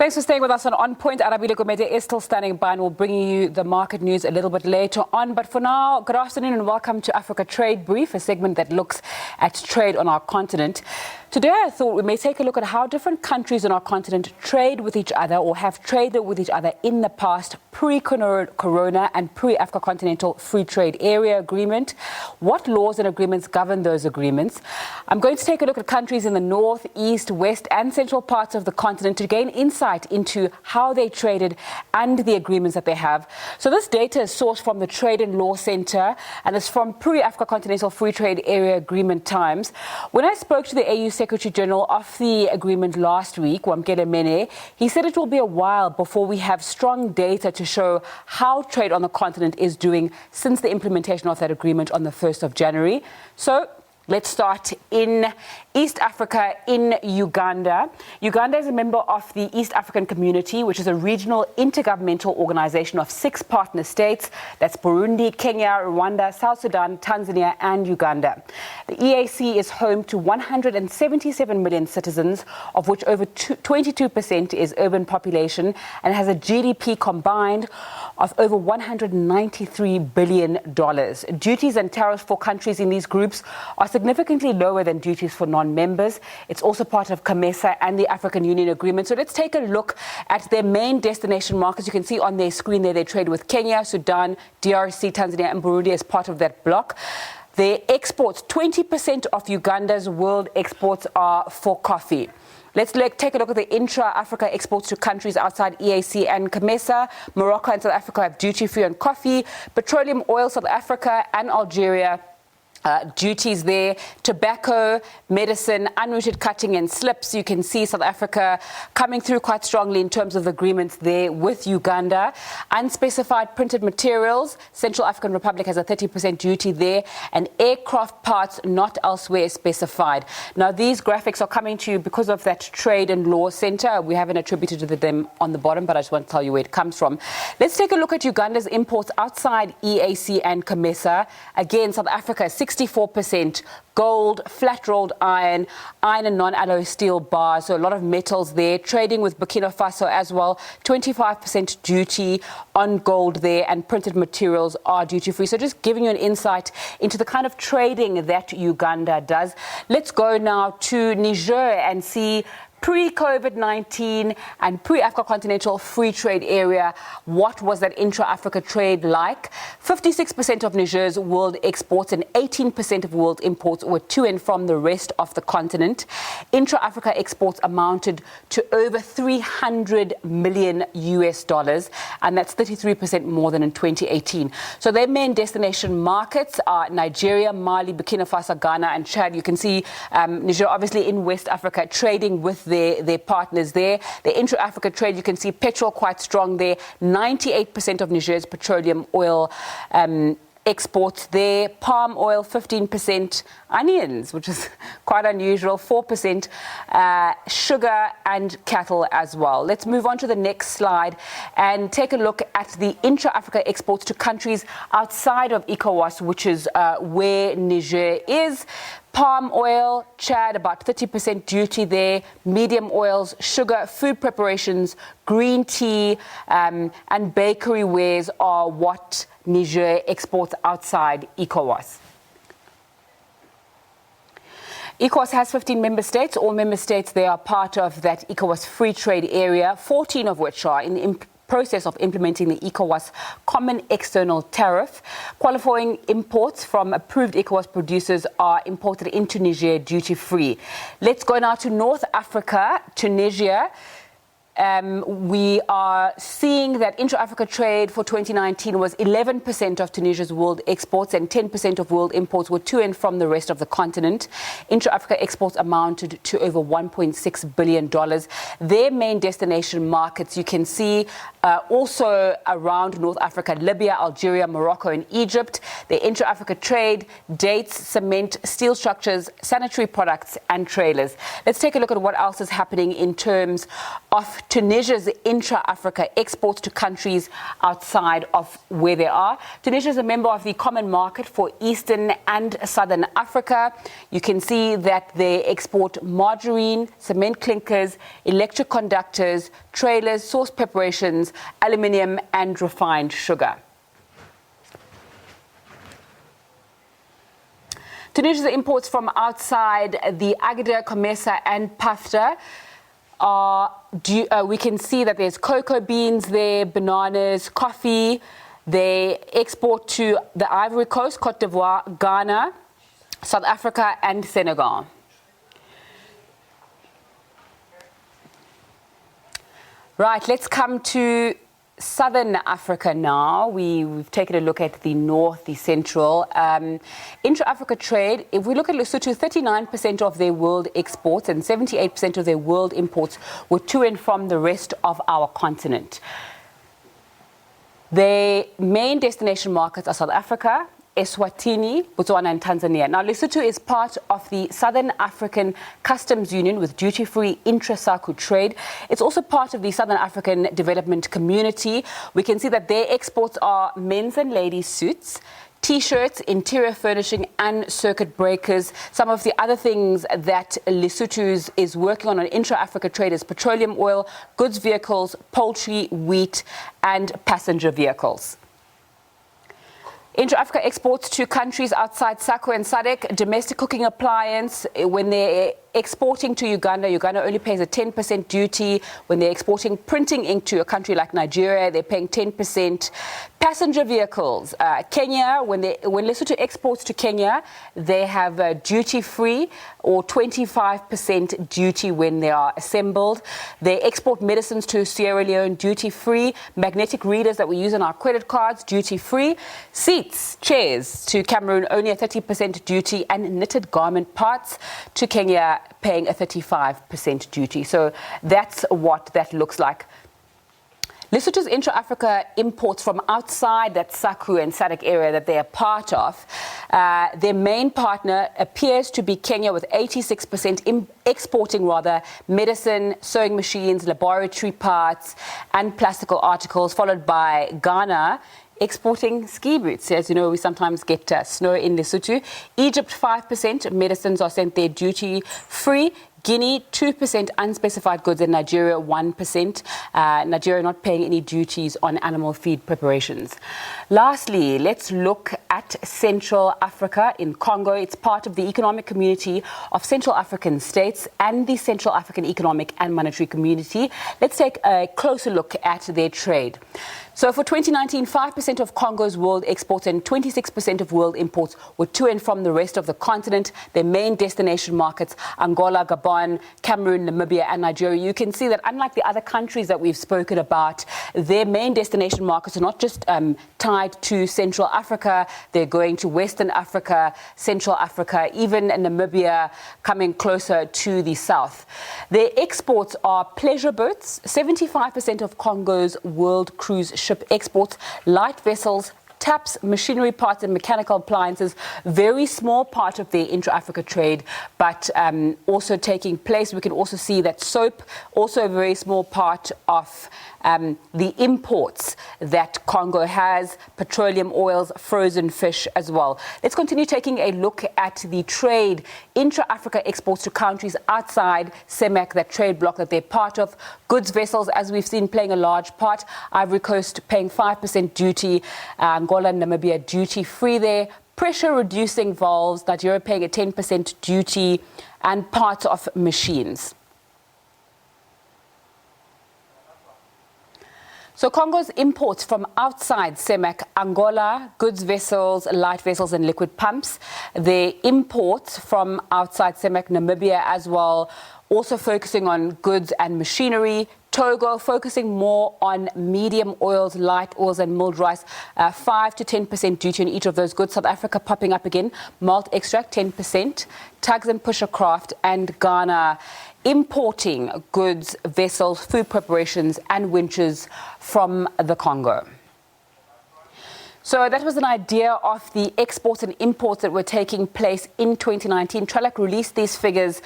Thanks for staying with us on Point. Arabile Gomede is still standing by and we'll bring you the market news a little bit later on. But for now, good afternoon and welcome to Africa Trade Brief, a segment that looks at trade on our continent. Today, I thought we may take a look at how different countries on our continent trade with each other or have traded with each other in the past, pre-Corona and pre-Africa Continental Free Trade Area Agreement. What laws and agreements govern those agreements? I'm going to take a look at countries in the north, east, west and central parts of the continent to gain insight into how they traded and the agreements that they have. So this data is sourced from the Trade and Law Center and is from pre-Africa Continental Free Trade Area Agreement times. When I spoke to the AU Secretary General of the agreement last week, Wamkele Mene, he said it will be a while before we have strong data to show how trade on the continent is doing since the implementation of that agreement on the 1st of January. So let's start in East Africa, in Uganda. Uganda is a member of the East African Community, which is a regional intergovernmental organization of 6 partner states. That's Burundi, Kenya, Rwanda, South Sudan, Tanzania, and Uganda. The EAC is home to 177 million citizens, of which over 22% is urban population, and has a GDP combined of over $193 billion. Duties and tariffs for countries in these groups are significantly lower than duties for non-members. It's also part of COMESA and the African Union Agreement. So let's take a look at their main destination markets. You can see on their screen there they trade with Kenya, Sudan, DRC, Tanzania and Burundi as part of that bloc. Their exports, 20% of Uganda's world exports are for coffee. Let's take a look at the intra-Africa exports to countries outside EAC and COMESA. Morocco and South Africa have duty-free on coffee. Petroleum oil, South Africa and Algeria, duties there. Tobacco, medicine, unrooted cutting and slips. You can see South Africa coming through quite strongly in terms of agreements there with Uganda. Unspecified printed materials, Central African Republic has a 30% duty there, and aircraft parts not elsewhere specified. Now these graphics are coming to you because of that Trade and Law Center. We haven't attributed to them on the bottom, but I just want to tell you where it comes from. Let's take a look at Uganda's imports outside EAC and COMESA. Again, South Africa, 64%, gold, flat-rolled iron, iron and non-alloy steel bars, so a lot of metals there. Trading with Burkina Faso as well, 25% duty on gold there, and printed materials are duty-free. So just giving you an insight into the kind of trading that Uganda does. Let's go now to Niger and see pre-COVID-19 and pre-Africa Continental Free Trade Area, what was that intra-Africa trade like? 56% of Niger's world exports and 18% of world imports were to and from the rest of the continent. Intra-Africa exports amounted to over $300 million US, and that's 33% more than in 2018. So their main destination markets are Nigeria, Mali, Burkina Faso, Ghana, and Chad. You can see Niger obviously in West Africa trading with their partners there. The intra-Africa trade, you can see petrol quite strong there. 98% of Niger's petroleum oil exports there. Palm oil, 15%. Onions, which is quite unusual, 4%. Sugar and cattle as well. Let's move on to the next slide and take a look at the intra-Africa exports to countries outside of ECOWAS, which is where Niger is. Palm oil, Chad, about 30% duty there. Medium oils, sugar, food preparations, green tea, and bakery wares are what Niger exports outside ECOWAS. ECOWAS has 15 member states. All member states, they are part of that ECOWAS free trade area, 14 of which are in the process of implementing the ECOWAS Common External Tariff. Qualifying imports from approved ECOWAS producers are imported into Niger duty-free. Let's go now to North Africa, Tunisia. We are seeing that intra-Africa trade for 2019 was 11% of Tunisia's world exports and 10% of world imports were to and from the rest of the continent. Intra-Africa exports amounted to over $1.6 billion. Their main destination markets, you can see also around North Africa, Libya, Algeria, Morocco and Egypt. The intra-Africa trade, dates, cement, steel structures, sanitary products and trailers. Let's take a look at what else is happening in terms of of Tunisia's intra-Africa exports to countries outside of where they are. Tunisia is a member of the Common Market for Eastern and Southern Africa. You can see that they export margarine, cement clinkers, electric conductors, trailers, sauce preparations, aluminium and refined sugar. Tunisia's imports from outside the Agadir, Comesa and Pafta we can see that there's cocoa beans there, bananas, coffee. They export to the Ivory Coast, Cote d'Ivoire, Ghana, South Africa and Senegal. Right, let's come to Southern Africa now. We've taken a look at the north, the central. Intra-Africa trade, if we look at Lesotho, 39% of their world exports and 78% of their world imports were to and from the rest of our continent. Their main destination markets are South Africa, Eswatini, Botswana and Tanzania. Now, Lesotho is part of the Southern African Customs Union with duty-free intra-SACU trade. It's also part of the Southern African Development Community. We can see that their exports are men's and ladies' suits, T-shirts, interior furnishing and circuit breakers. Some of the other things that Lesotho is working on intra-Africa trade is petroleum oil, goods vehicles, poultry, wheat and passenger vehicles. Intra-Africa exports to countries outside SACU and SADC, domestic cooking appliance. When they're exporting to Uganda, Uganda only pays a 10% duty. When they're exporting printing ink to a country like Nigeria, they're paying 10%. Passenger vehicles, Kenya, when Lesotho exports to Kenya, they have duty-free or 25% duty when they are assembled. They export medicines to Sierra Leone, duty-free. Magnetic readers that we use on our credit cards, duty-free. Seats, chairs to Cameroon, only a 30% duty, and knitted garment parts to Kenya, paying a 35% duty. So that's what that looks like. Lesotho's intra-Africa imports from outside that SACU and SADC area that they are part of. Their main partner appears to be Kenya with 86% exporting medicine, sewing machines, laboratory parts and plastical articles, followed by Ghana exporting ski boots. As you know, we sometimes get snow in Lesotho. Egypt 5%, medicines are sent there duty free. Guinea, 2% unspecified goods, and Nigeria, 1%. Nigeria not paying any duties on animal feed preparations. Lastly, let's look at Central Africa in Congo. It's part of the Economic Community of Central African States and the Central African Economic and Monetary Community. Let's take a closer look at their trade. So for 2019, 5% of Congo's world exports and 26% of world imports were to and from the rest of the continent. Their main destination markets, Angola, Gabon, Cameroon, Namibia and Nigeria. You can see that unlike the other countries that we've spoken about, their main destination markets are not just tied to Central Africa. They're going to Western Africa, Central Africa, even Namibia coming closer to the south. Their exports are pleasure boats, 75% of Congo's world cruise ship exports, light vessels, taps, machinery parts and mechanical appliances. Very small part of their intra-Africa trade, but also taking place. We can also see that soap, also a very small part of the imports that Congo has, petroleum oils, frozen fish as well. Let's continue taking a look at the trade, intra-Africa exports to countries outside CEMAC, that trade bloc that they're part of. Goods vessels, as we've seen, playing a large part. Ivory Coast paying 5% duty, Angola and Namibia duty free there. Pressure reducing valves, Nigeria paying a 10% duty, and parts of machines. So Congo's imports from outside CEMAC, Angola, goods vessels, light vessels and liquid pumps. The imports from outside CEMAC, Namibia as well, also focusing on goods and machinery. Togo focusing more on medium oils, light oils and milled rice, 5 to 10% duty on each of those goods. South Africa popping up again, malt extract 10%, tugs and pusher craft, and Ghana importing goods, vessels, food preparations and winches from the Congo. So that was an idea of the exports and imports that were taking place in 2019. TRELAC released these figures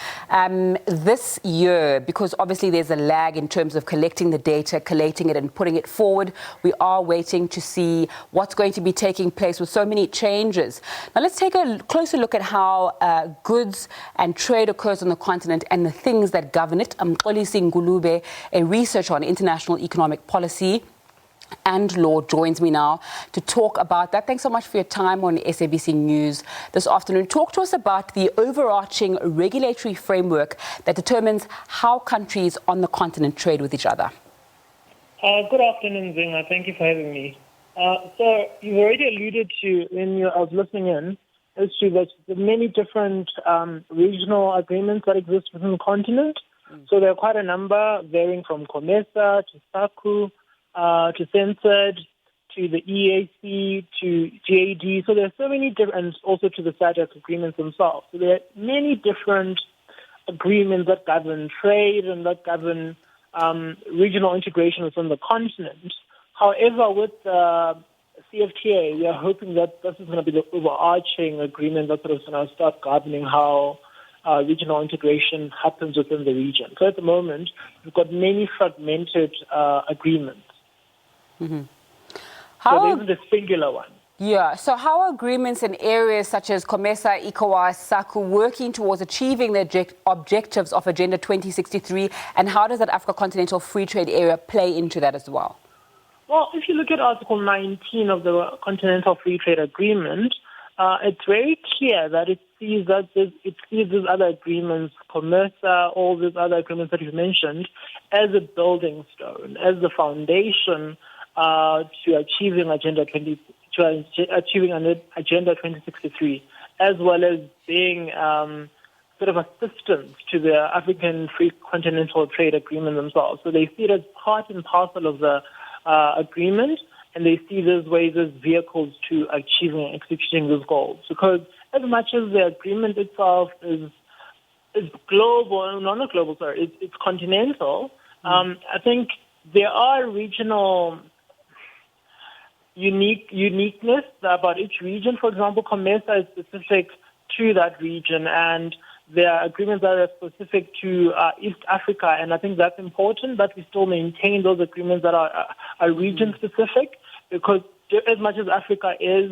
this year because obviously there's a lag in terms of collecting the data, collating it and putting it forward. We are waiting to see what's going to be taking place with so many changes. Now let's take a closer look at how goods and trade occurs on the continent and the things that govern it. Mxolisi Ngulube, a researcher on international economic policy and law, joins me now to talk about that. Thanks so much for your time on SABC News this afternoon. Talk to us about the overarching regulatory framework that determines how countries on the continent trade with each other. Good afternoon, Zinga. Thank you for having me. So you've already alluded to, I was listening in, as to the many different regional agreements that exist within the continent. So there are quite a number, varying from COMESA to SACU, to Censored, to the EAC, to GAD. So there are so many different, and also to the SADC agreements themselves. So there are many different agreements that govern trade and that govern regional integration within the continent. However, with the CFTA, we are hoping that this is going to be the overarching agreement that sort of going to start governing how regional integration happens within the region. So at the moment, we've got many fragmented agreements. Mm-hmm. So there isn't a singular one. Yeah, so how are agreements in areas such as COMESA, ECOWAS, SACU working towards achieving the objectives of Agenda 2063, and how does that Africa Continental Free Trade Area play into that as well? Well, if you look at Article 19 of the Continental Free Trade Agreement, it's very clear that it sees these other agreements, COMESA, all these other agreements that you've mentioned, as a building stone, as the foundation to achieving Agenda 2063, as well as being sort of assistance to the African Free Continental Trade Agreement themselves. So they see it as part and parcel of the agreement, and they see those ways as vehicles to achieving and executing those goals. Because as much as the agreement itself is global, not global, sorry, it's continental, I think there are regional uniqueness about each region. For example, COMESA is specific to that region, and there are agreements that are specific to East Africa, and I think that's important that we still maintain those agreements that are region-specific, because as much as Africa is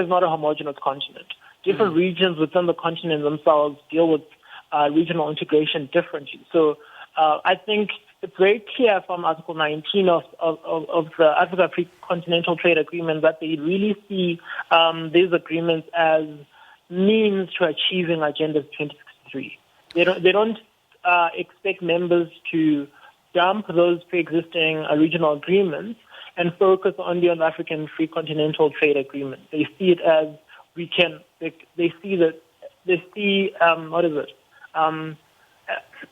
not a homogeneous continent. Different regions within the continent themselves deal with regional integration differently. So I think it's very clear from Article 19 of the Africa Free Continental Trade Agreement that they really see these agreements as means to achieving Agenda 2063. They don't expect members to dump those pre-existing regional agreements and focus only on the African Free Continental Trade Agreement. They see it as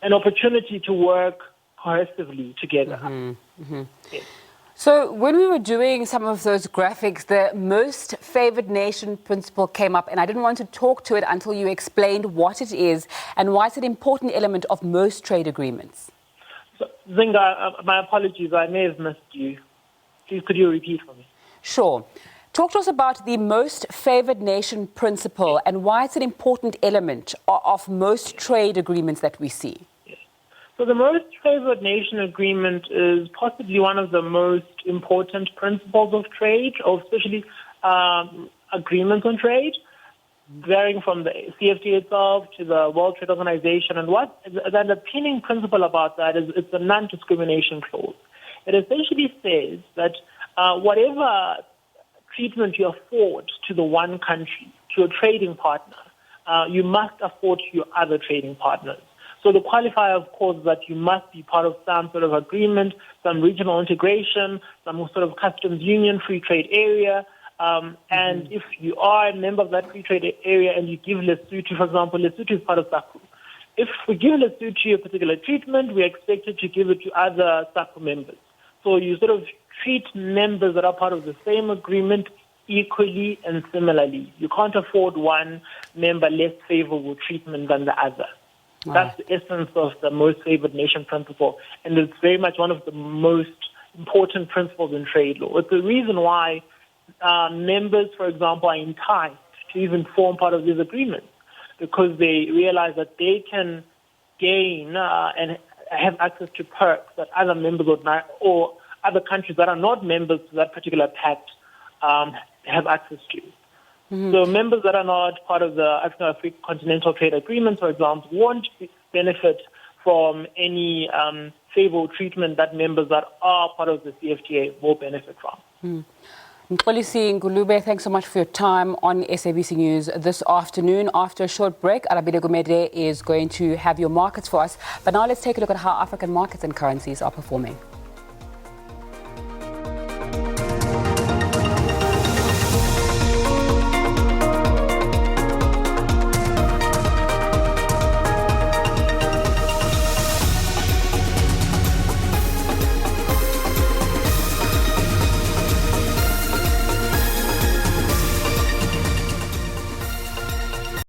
an opportunity to work cohesively together. Mm-hmm. Mm-hmm. Yes. So when we were doing some of those graphics, the most favored nation principle came up, and I didn't want to talk to it until you explained what it is and why it's an important element of most trade agreements. So, Zinga, my apologies, I may have missed you. Please, could you repeat for me? Sure. Talk to us about the most favored nation principle and why it's an important element of most trade agreements that we see. So the most favored nation agreement is possibly one of the most important principles of trade, or especially agreements on trade, varying from the CFTA itself to the World Trade Organization. And what the underpinning principle about that is it's a non-discrimination clause. It essentially says that whatever treatment you afford to the one country, to a trading partner, you must afford to your other trading partners. So the qualifier, of course, is that you must be part of some sort of agreement, some regional integration, some sort of customs union, free trade area. And if you are a member of that free trade area and you give Lesotho, for example, Lesotho is part of SACU. If we give Lesotho a particular treatment, we are expected to give it to other SACU members. So you sort of treat members that are part of the same agreement equally and similarly. You can't afford one member less favorable treatment than the other. Wow. That's the essence of the most favored nation principle, and it's very much one of the most important principles in trade law. It's the reason why members, for example, are enticed to even form part of these agreements because they realize that they can gain and have access to perks that other members or other countries that are not members to that particular pact have access to. So members that are not part of the African Continental Trade Agreement, for example, won't benefit from any favorable treatment that members that are part of the CFTA will benefit from. Mxolisi Ngulube, thanks so much for your time on SABC News this afternoon. After a short break, Arabile Gumede is going to have your markets for us. But now let's take a look at how African markets and currencies are performing.